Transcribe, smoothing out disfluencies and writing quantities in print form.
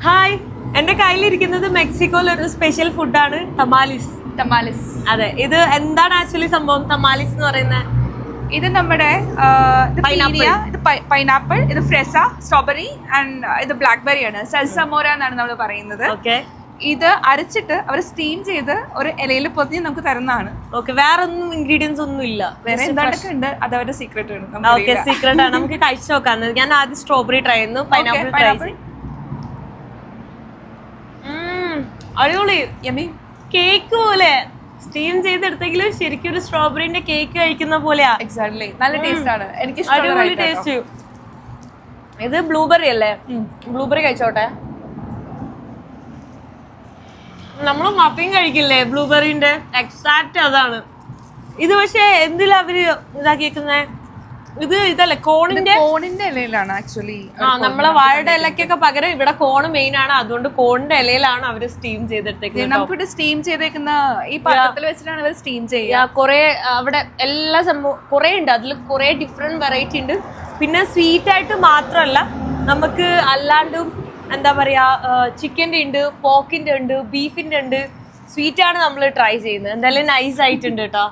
Hi, എന്റെ കയ്യിലിരിക്കുന്നത് മെക്സിക്കോയിലെ ഒരു സ്പെഷ്യൽ ഫുഡാണ് തമാലിസ്. തമാലിസ്. അതെ, ഇത് എന്താണ് ആക്ച്വലി സംഭവം തമാലിസ് എന്ന് പറയുന്നത്? ഇത് നമ്മുടെ പൈനാപ്പിൾ, ഇത് ഫ്രെസ, സ്ട്രോബെറി ആൻഡ് ഇത് ബ്ലാക്ക്ബെറി ആണ്. സൽസമോര എന്നാണ് നമ്മൾ പറയുന്നത്. ഓക്കെ, ഇത് അരച്ചിട്ട് അവർ സ്റ്റീം ചെയ്ത് ഒരു ഇലയിൽ പൊതിഞ്ഞ് നമുക്ക് തരുന്നതാണ്. ഓക്കെ, വേറെ ഒന്നും ഇൻഗ്രീഡിയൻസ് ഒന്നും ഇല്ല, വേറെ എന്തൊക്കെ ഉണ്ട് അത് അവരുടെ സീക്രട്ട് ആണ്. ഓക്കെ, സീക്രട്ട് ആണ്. നമുക്ക് കഴിച്ചു നോക്കാം. ഞാൻ ആദ്യം സ്ട്രോബെറി ട്രൈ ചെയ്യുന്നു, പൈനാപ്പിൾ ട്രൈ ചെയ്തു. അടിപൊളി, യമി. കേക്ക് പോലെ സ്റ്റീം ചെയ്തെടുത്തെങ്കിലും ശരിക്കും ഒരു സ്ട്രോബെറിന്റെ കേക്ക് കഴിക്കുന്ന പോലെയാ. എക്സാക്ട്ലി, നല്ല ടേസ്റ്റ് ആണ്. എനിക്ക് അടിപൊളി ടേസ്റ്റ്. ഇത് ബ്ലൂബെറി അല്ലേ? ബ്ലൂബെറി കഴിച്ചോട്ടെ. നമ്മൾ മഫിൻ കഴിക്കില്ലേ ബ്ലൂബെറിന്റെ, എക്സാക്ട് അതാണ് ഇത്. പക്ഷെ എന്തിലാ അവര് ഇതാക്കിയേക്കുന്നേ? ഇത് ഇതല്ലേ കോണിന്റെ ഇലയിലാണ് ആക്ച്വലി. നമ്മളെ വാഴയുടെ ഇലക്കൊക്കെ പകരം ഇവിടെ കോണ് മെയിൻ ആണ്, അതുകൊണ്ട് കോണിന്റെ ഇലയിലാണ് അവര് സ്റ്റീം ചെയ്തെടുത്തേക്കുന്നത്. നമുക്കിവിടെ സ്റ്റീം ചെയ്തേക്കുന്ന ഈ പാത്രത്തിൽ വെച്ചിട്ടാണ് അവർ സ്റ്റീം ചെയ്യുക. കുറെ അവിടെ എല്ലാ സംഭവം കുറെ ഉണ്ട്, അതിൽ കുറെ ഡിഫറെന്റ് വെറൈറ്റി ഉണ്ട്. പിന്നെ സ്വീറ്റ് ആയിട്ട് മാത്രമല്ല, നമുക്ക് അല്ലാണ്ടും എന്താ പറയാ, ചിക്കൻ്റെ ഉണ്ട്, പോക്കിന്റെ ഉണ്ട്, ബീഫിന്റെ ഉണ്ട്. സ്വീറ്റ് ആണ് നമ്മൾ ട്രൈ ചെയ്യുന്നത്. എന്തായാലും നൈസ് ആയിട്ടുണ്ട് കേട്ടോ.